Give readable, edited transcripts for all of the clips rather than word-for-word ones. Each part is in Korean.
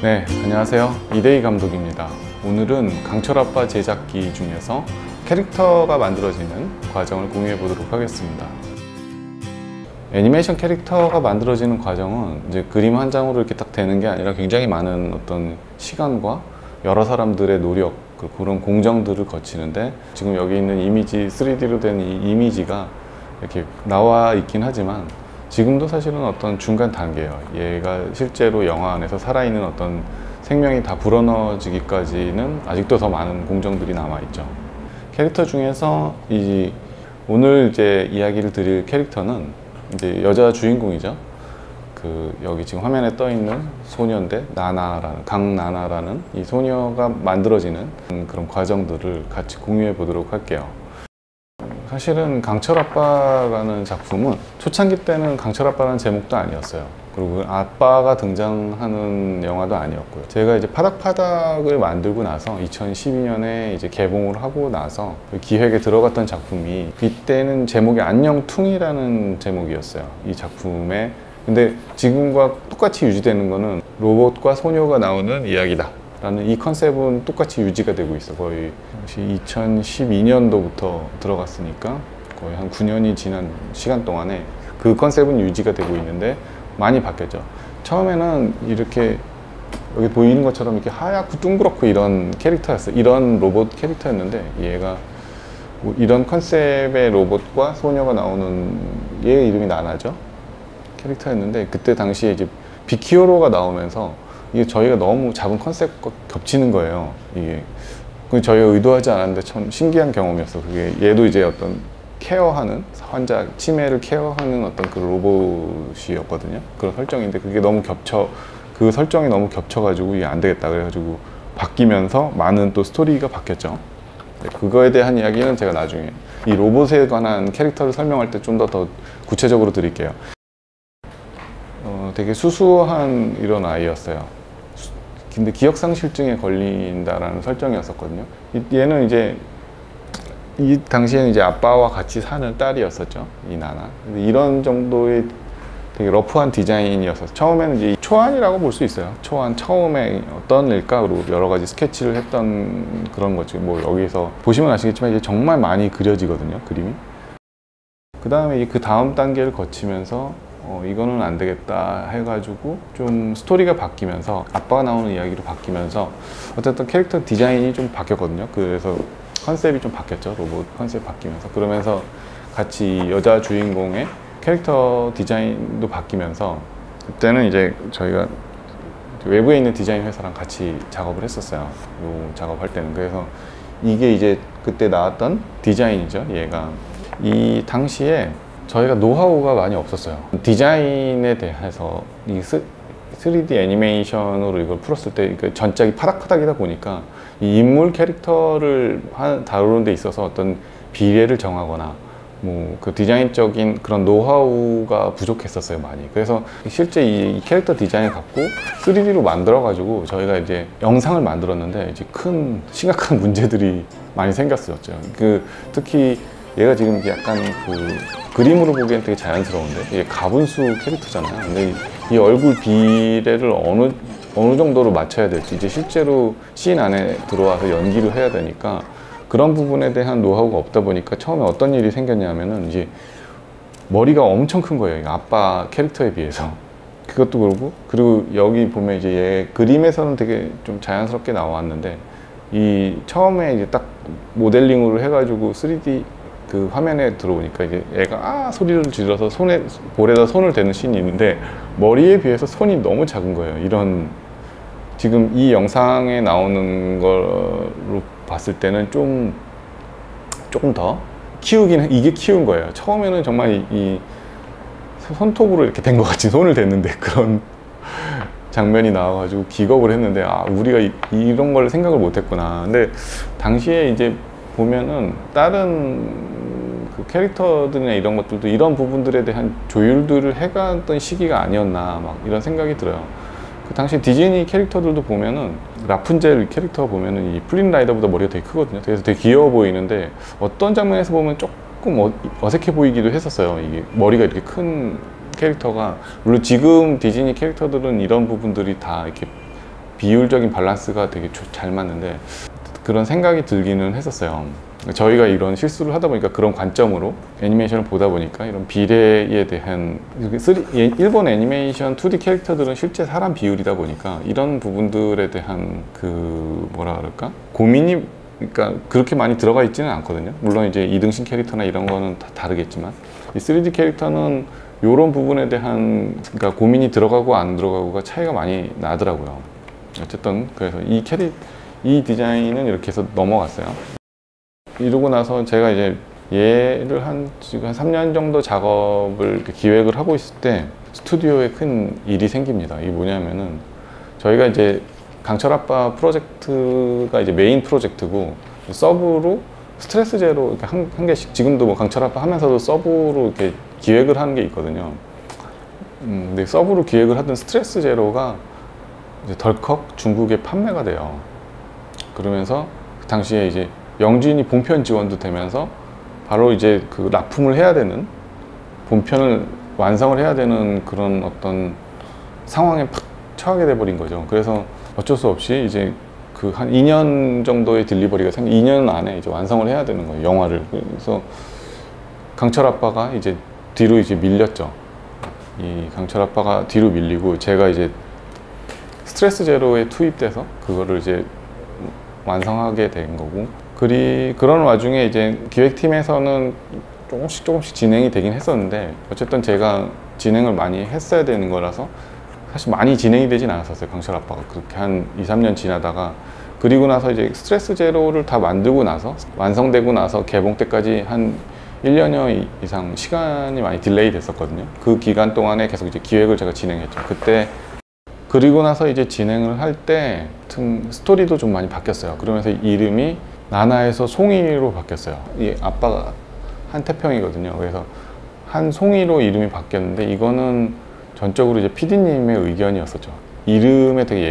네, 안녕하세요. 이대희 감독입니다. 오늘은 강철아빠 제작기 중에서 캐릭터가 만들어지는 과정을 공유해 보도록 하겠습니다. 애니메이션 캐릭터가 만들어지는 과정은 이제 그림 한 장으로 이렇게 딱 되는 게 아니라 굉장히 많은 어떤 시간과 여러 사람들의 노력, 그런 공정들을 거치는데, 지금 여기 있는 이미지, 3D로 된 이 이미지가 이렇게 나와 있긴 하지만 지금도 사실은 어떤 중간 단계예요. 얘가 실제로 영화 안에서 살아있는 어떤 생명이 다 불어넣어지기까지는 아직도 더 많은 공정들이 남아있죠. 캐릭터 중에서 오늘 이제 이야기를 드릴 캐릭터는 이제 여자 주인공이죠. 여기 지금 화면에 떠 있는 소녀인데, 강나나라는 이 소녀가 만들어지는 그런 과정들을 같이 공유해 보도록 할게요. 사실은 강철아빠라는 작품은 초창기 때는 강철아빠라는 제목도 아니었어요. 그리고 아빠가 등장하는 영화도 아니었고요. 제가 이제 파닥파닥을 만들고 나서 2012년에 이제 개봉을 하고 나서 기획에 들어갔던 작품이, 그때는 제목이 안녕퉁이라는 제목이었어요. 이 작품에. 근데 지금과 똑같이 유지되는 거는 로봇과 소녀가 나오는 이야기다 라는 이 컨셉은 똑같이 유지가 되고 있어. 거의 2012년도부터 들어갔으니까 거의 한 9년이 지난 시간 동안에 그 컨셉은 유지가 되고 있는데 많이 바뀌었죠. 처음에는 이렇게 여기 보이는 것처럼 이렇게 하얗고 둥그렇고 이런 캐릭터였어요. 이런 로봇 캐릭터였는데, 얘가 뭐 이런 컨셉의 로봇과 소녀가 나오는, 얘 이름이 나나죠? 캐릭터였는데, 그때 당시에 이제 빅히어로가 나오면서 이게 저희가 너무 잡은 컨셉과 겹치는 거예요. 이게 저희가 의도하지 않았는데 참 신기한 경험이었어. 그게 얘도 이제 어떤 케어하는, 환자 치매를 케어하는 어떤 그 로봇이었거든요. 그런 설정인데 그게 너무 그 설정이 너무 겹쳐가지고 이게 안 되겠다 그래가지고 바뀌면서 많은 또 스토리가 바뀌었죠. 그거에 대한 이야기는 제가 나중에 이 로봇에 관한 캐릭터를 설명할 때 좀 더 구체적으로 드릴게요. 되게 수수한 이런 아이였어요. 근데 기억상실증에 걸린다라는 설정이었었거든요. 얘는 이제 이 당시에는 이제 아빠와 같이 사는 딸이었었죠, 이 나나. 근데 이런 정도의 되게 러프한 디자인이었어서 처음에는 이제 초안이라고 볼 수 있어요. 초안, 처음에 어떤 일각으로 여러 가지 스케치를 했던 그런 거지. 뭐 여기서 보시면 아시겠지만 이제 정말 많이 그려지거든요, 그림이. 그 다음에 그 다음 단계를 거치면서 이거는 안 되겠다 해가지고 좀 스토리가 바뀌면서, 아빠가 나오는 이야기로 바뀌면서 어쨌든 캐릭터 디자인이 좀 바뀌었거든요. 그래서 컨셉이 좀 바뀌었죠. 로봇 컨셉 바뀌면서. 그러면서 같이 여자 주인공의 캐릭터 디자인도 바뀌면서, 그때는 이제 저희가 외부에 있는 디자인 회사랑 같이 작업을 했었어요. 요 작업할 때는. 그래서 이게 이제 그때 나왔던 디자인이죠. 얘가 이 당시에 저희가 노하우가 많이 없었어요. 디자인에 대해서 이 3D 애니메이션으로 이걸 풀었을 때 전작이 파닥파닥이다 보니까 이 인물 캐릭터를 다루는 데 있어서 어떤 비례를 정하거나 뭐 그 디자인적인 그런 노하우가 부족했었어요, 많이. 그래서 실제 이 캐릭터 디자인을 갖고 3D로 만들어 가지고 저희가 이제 영상을 만들었는데 이제 큰 심각한 문제들이 많이 생겼었죠. 특히 얘가 지금 약간 그림으로 보기엔 되게 자연스러운데 이게 가분수 캐릭터잖아요. 근데 이 얼굴 비례를 어느 정도로 맞춰야 될지, 이제 실제로 씬 안에 들어와서 연기를 해야 되니까 그런 부분에 대한 노하우가 없다 보니까 처음에 어떤 일이 생겼냐면은 이제 머리가 엄청 큰 거예요, 아빠 캐릭터에 비해서. 그것도 그리고 여기 보면 이제 얘 그림에서는 되게 좀 자연스럽게 나왔는데, 이 처음에 이제 딱 모델링으로 해가지고 3D 그 화면에 들어오니까 이제 애가 소리를 질러서 볼에다 손을 대는 씬이 있는데 머리에 비해서 손이 너무 작은 거예요. 이런, 지금 이 영상에 나오는 걸로 봤을 때는 조금 더 이게 키운 거예요. 처음에는 정말 이 손톱으로 이렇게 된 것 같이 손을 댔는데 그런 장면이 나와가지고 기겁을 했는데, 우리가 이런 걸 생각을 못 했구나. 근데 당시에 이제 보면은 다른 그 캐릭터들이나 이런 것들도 이런 부분들에 대한 조율들을 해갔던 시기가 아니었나, 막 이런 생각이 들어요. 그 당시 디즈니 캐릭터들도 보면은 라푼젤 캐릭터 보면은 이 플린 라이더보다 머리가 되게 크거든요. 그래서 되게 귀여워 보이는데 어떤 장면에서 보면 조금 어색해 보이기도 했었어요. 이게 머리가 이렇게 큰 캐릭터가. 물론 지금 디즈니 캐릭터들은 이런 부분들이 다 이렇게 비율적인 밸런스가 되게 잘 맞는데 그런 생각이 들기는 했었어요. 저희가 이런 실수를 하다 보니까 그런 관점으로 애니메이션을 보다 보니까 이런 비례에 대한 일본 애니메이션 2D 캐릭터들은 실제 사람 비율이다 보니까 이런 부분들에 대한 그 뭐라 그럴까 고민이 그러니까 그렇게 많이 들어가 있지는 않거든요. 물론 이제 이등신 캐릭터나 이런 거는 다 다르겠지만 이 3D 캐릭터는 이런 부분에 대한 그러니까 고민이 들어가고 안 들어가고가 차이가 많이 나더라고요. 어쨌든 그래서 이 디자인은 이렇게 해서 넘어갔어요. 이러고 나서 제가 이제 얘를 지금 한 3년 정도 작업을 이렇게 기획을 하고 있을 때 스튜디오에 큰 일이 생깁니다. 이게 뭐냐면은 저희가 이제 강철 아빠 프로젝트가 이제 메인 프로젝트고 서브로 스트레스 제로 이렇게 한 개씩 지금도 뭐 강철 아빠 하면서도 서브로 이렇게 기획을 하는 게 있거든요. 근데 서브로 기획을 하던 스트레스 제로가 이제 덜컥 중국에 판매가 돼요. 그러면서 그 당시에 이제 영진이 본편 지원도 되면서 바로 이제 그 납품을 해야 되는 본편을 완성을 해야 되는 그런 어떤 상황에 팍 처하게 돼 버린 거죠. 그래서 어쩔 수 없이 이제 그 한 2년 정도의 딜리버리가 2년 안에 이제 완성을 해야 되는 거예요, 영화를. 그래서 강철 아빠가 이제 뒤로 이제 밀렸죠. 이 강철 아빠가 뒤로 밀리고 제가 이제 스트레스 제로에 투입돼서 그거를 이제 완성하게 된 거고 그런 와중에 이제 기획팀에서는 조금씩 진행이 되긴 했었는데 어쨌든 제가 진행을 많이 했어야 되는 거라서 사실 많이 진행이 되진 않았었어요. 강철 아빠가 그렇게 한 2, 3년 지나다가 그리고 나서 이제 스트레스 제로를 다 만들고 나서 완성되고 나서 개봉 때까지 한 1년여 이상 시간이 많이 딜레이 됐었거든요. 그 기간 동안에 계속 이제 기획을 제가 진행했죠. 그때 그리고 나서 이제 진행을 할 때 스토리도 좀 많이 바뀌었어요. 그러면서 이름이 나나에서 송이로 바뀌었어요. 이 아빠가 한태평이거든요. 그래서 한송이로 이름이 바뀌었는데 이거는 전적으로 이제 PD님의 의견이었었죠. 이름에 되게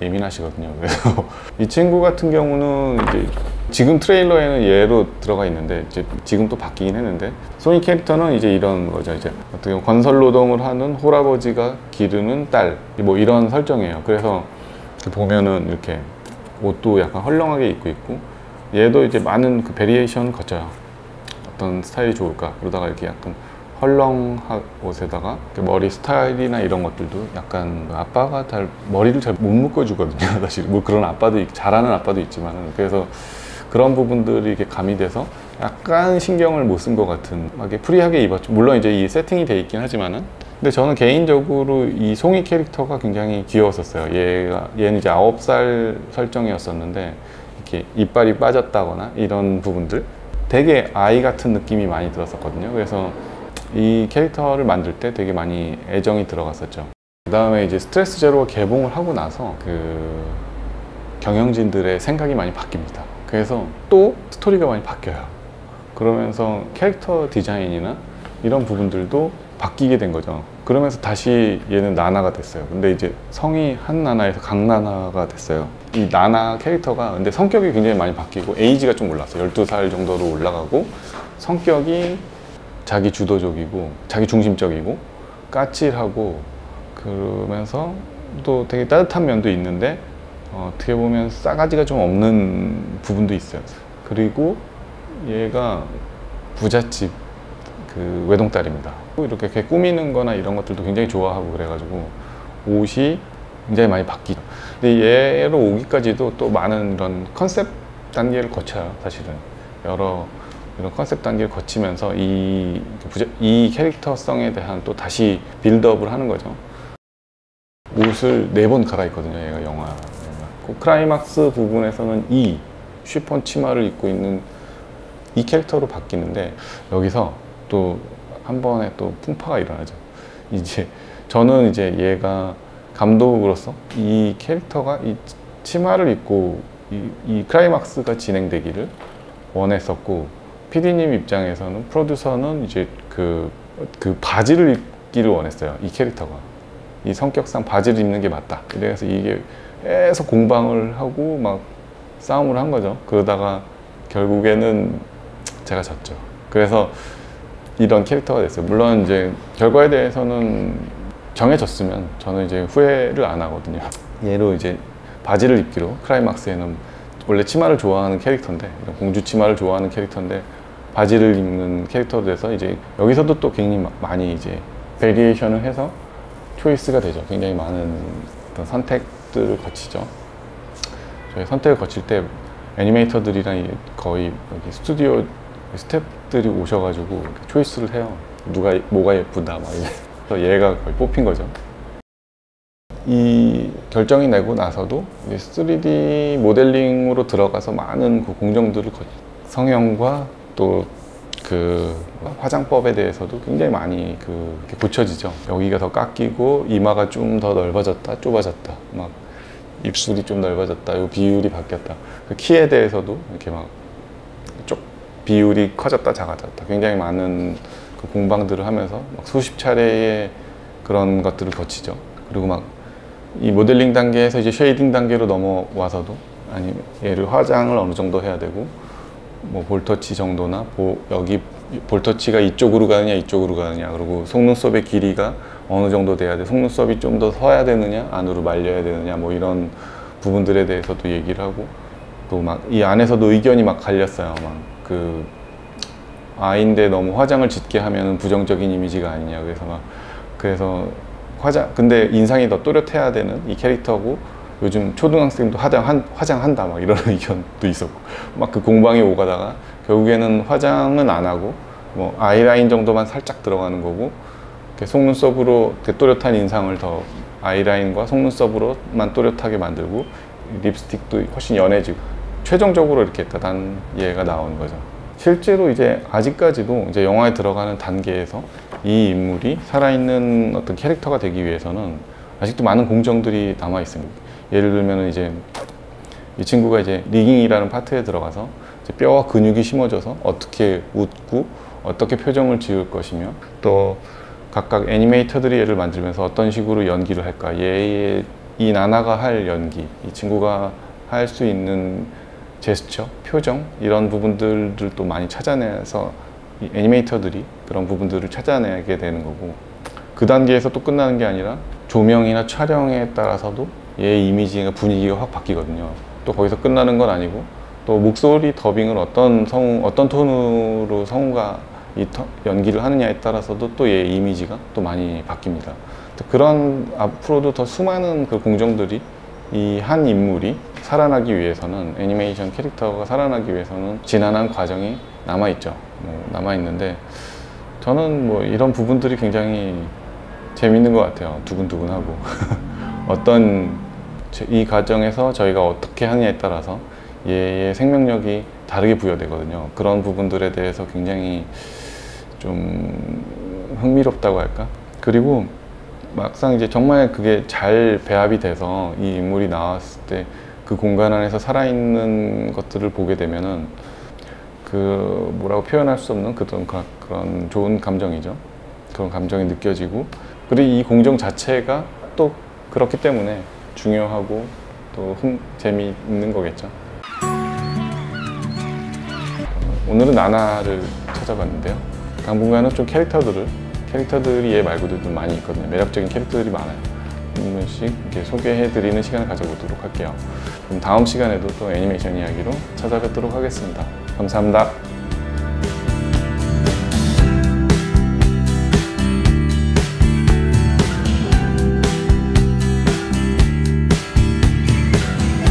예민하시거든요. 그래서 이 친구 같은 경우는 이제 지금 트레일러에는 얘로 들어가 있는데 이제 지금 또 바뀌긴 했는데 소니 캐릭터는 이제 이런 거죠. 이제 어떻게 건설 노동을 하는 홀아버지가 기르는 딸 뭐 이런 설정이에요. 그래서 보면은 이렇게 옷도 약간 헐렁하게 입고 있고 얘도 이제 많은 그 베리에이션 거쳐요. 어떤 스타일이 좋을까 그러다가 이렇게 약간 헐렁한 옷에다가 머리 스타일이나 이런 것들도 약간 아빠가 머리를 잘 못 묶어주거든요. 사실 뭐 그런 아빠도 잘하는 아빠도 있지만 그래서 그런 부분들이 이렇게 가미돼서 약간 신경을 못 쓴 것 같은 막 프리하게 입었죠. 물론 이제 이 세팅이 돼 있긴 하지만은 근데 저는 개인적으로 이 송이 캐릭터가 굉장히 귀여웠었어요. 얘는 이제 9살 설정이었었는데 이렇게 이빨이 빠졌다거나 이런 부분들 되게 아이 같은 느낌이 많이 들었었거든요. 그래서 이 캐릭터를 만들 때 되게 많이 애정이 들어갔었죠. 그 다음에 이제 스트레스 제로가 개봉을 하고 나서 그 경영진들의 생각이 많이 바뀝니다. 그래서 또 스토리가 많이 바뀌어요. 그러면서 캐릭터 디자인이나 이런 부분들도 바뀌게 된 거죠. 그러면서 다시 얘는 나나가 됐어요. 근데 이제 성이 한나나에서 강나나가 됐어요. 이 나나 캐릭터가 근데 성격이 굉장히 많이 바뀌고 에이지가 좀 올랐어요. 12살 정도로 올라가고 성격이 자기 주도적이고 자기 중심적이고 까칠하고 그러면서 또 되게 따뜻한 면도 있는데 어떻게 보면 싸가지가 좀 없는 부분도 있어요. 그리고 얘가 부잣집 그 외동딸입니다. 이렇게 꾸미는 거나 이런 것들도 굉장히 좋아하고 그래가지고 옷이 굉장히 많이 바뀌죠. 근데 얘로 오기까지도 또 많은 이런 컨셉 단계를 거쳐요. 사실은 여러 이런 컨셉 단계를 거치면서 이 캐릭터성에 대한 또 다시 빌드업을 하는 거죠. 옷을 4번 갈아입거든요. 얘가 영화. 그 클라이막스 부분에서는 이 쉬폰 치마를 입고 있는 이 캐릭터로 바뀌는데 여기서 또 한 번에 또 풍파가 일어나죠. 이제 저는 이제 얘가 감독으로서 이 캐릭터가 이 치마를 입고 이 클라이막스가 진행되기를 원했었고 PD님 입장에서는 프로듀서는 이제 그 바지를 입기를 원했어요. 이 캐릭터가 이 성격상 바지를 입는 게 맞다. 그래서 이게 계속 공방을 하고 막 싸움을 한 거죠. 그러다가 결국에는 제가 졌죠. 그래서 이런 캐릭터가 됐어요. 물론 이제 결과에 대해서는 정해졌으면 저는 이제 후회를 안 하거든요. 얘로 이제 바지를 입기로, 클라이막스에는 원래 치마를 좋아하는 캐릭터인데, 공주 치마를 좋아하는 캐릭터인데 바지를 입는 캐릭터로 돼서 이제 여기서도 또 굉장히 많이 이제 베리에이션을 해서 초이스가 되죠. 굉장히 많은 어떤 선택들을 거치죠. 저희 선택을 거칠 때 애니메이터들이랑 거의 여기 스튜디오 스태프들이 오셔가지고 초이스를 해요. 누가 뭐가 예쁘다 막 이래서 얘가 거의 뽑힌 거죠. 이 결정이 내고 나서도 3D 모델링으로 들어가서 많은 그 공정들을 성형과 또 그 화장법에 대해서도 굉장히 많이 이렇게 고쳐지죠. 여기가 더 깎이고 이마가 좀 더 넓어졌다, 좁아졌다, 막 입술이 좀 넓어졌다, 요 비율이 바뀌었다. 그 키에 대해서도 이렇게 막 쪽 비율이 커졌다, 작아졌다. 굉장히 많은 그 공방들을 하면서 막 수십 차례의 그런 것들을 거치죠. 그리고 막 이 모델링 단계에서 이제 쉐이딩 단계로 넘어와서도 아니 얘를 화장을 어느 정도 해야 되고 뭐 볼터치 정도나 여기 볼터치가 이쪽으로 가느냐 이쪽으로 가느냐, 그리고 속눈썹의 길이가 어느 정도 돼야 돼, 속눈썹이 좀 더 서야 되느냐 안으로 말려야 되느냐, 뭐 이런 부분들에 대해서도 얘기를 하고, 또 막 이 안에서도 의견이 막 갈렸어요. 막 그 아이인데 너무 화장을 짙게 하면 부정적인 이미지가 아니냐, 그래서 근데 인상이 더 또렷해야 되는 이 캐릭터고 요즘 초등학생도 화장한다 막 이런 의견도 있었고, 막 그 공방이 오가다가 결국에는 화장은 안 하고 뭐 아이라인 정도만 살짝 들어가는 거고, 속눈썹으로 또렷한 인상을 더 아이라인과 속눈썹으로만 또렷하게 만들고 립스틱도 훨씬 연해지고 최종적으로 이렇게 단 예가 나오는 거죠. 실제로 이제 아직까지도 이제 영화에 들어가는 단계에서 이 인물이 살아있는 어떤 캐릭터가 되기 위해서는 아직도 많은 공정들이 남아 있습니다. 예를 들면 이제 이 친구가 이제 리깅이라는 파트에 들어가서 이제 뼈와 근육이 심어져서 어떻게 웃고 어떻게 표정을 지을 것이며, 또 각각 애니메이터들이 얘를 만들면서 어떤 식으로 연기를 할까, 이 나나가 할 연기, 이 친구가 할 수 있는 제스처, 표정, 이런 부분들을 또 많이 찾아내서 이 애니메이터들이 그런 부분들을 찾아내게 되는 거고, 그 단계에서 또 끝나는 게 아니라 조명이나 촬영에 따라서도 얘의 이미지가 분위기가 확 바뀌거든요. 또 거기서 끝나는 건 아니고 또 목소리 더빙을 어떤 톤으로 성우가 연기를 하느냐에 따라서도 또 얘의 이미지가 또 많이 바뀝니다. 그런 앞으로도 더 수많은 그 공정들이 이 한 인물이 살아나기 위해서는, 애니메이션 캐릭터가 살아나기 위해서는 지난한 과정이 남아있죠. 남아있는데 저는 뭐 이런 부분들이 굉장히 재밌는 것 같아요. 두근두근하고 이 과정에서 저희가 어떻게 하느냐에 따라서 얘의 생명력이 다르게 부여되거든요. 그런 부분들에 대해서 굉장히 좀 흥미롭다고 할까? 그리고 막상 이제 정말 그게 잘 배합이 돼서 이 인물이 나왔을 때 그 공간 안에서 살아있는 것들을 보게 되면은 그 뭐라고 표현할 수 없는 그런 좋은 감정이죠. 그런 감정이 느껴지고, 그리고 이 공정 자체가 또 그렇기 때문에 중요하고 또 재미있는 거겠죠. 오늘은 나나를 찾아봤는데요. 당분간은 좀 캐릭터들이 얘 말고도 좀 많이 있거든요. 매력적인 캐릭터들이 많아요. 한 번씩 이렇게 소개해드리는 시간을 가져보도록 할게요. 그럼 다음 시간에도 또 애니메이션 이야기로 찾아뵙도록 하겠습니다. 감사합니다.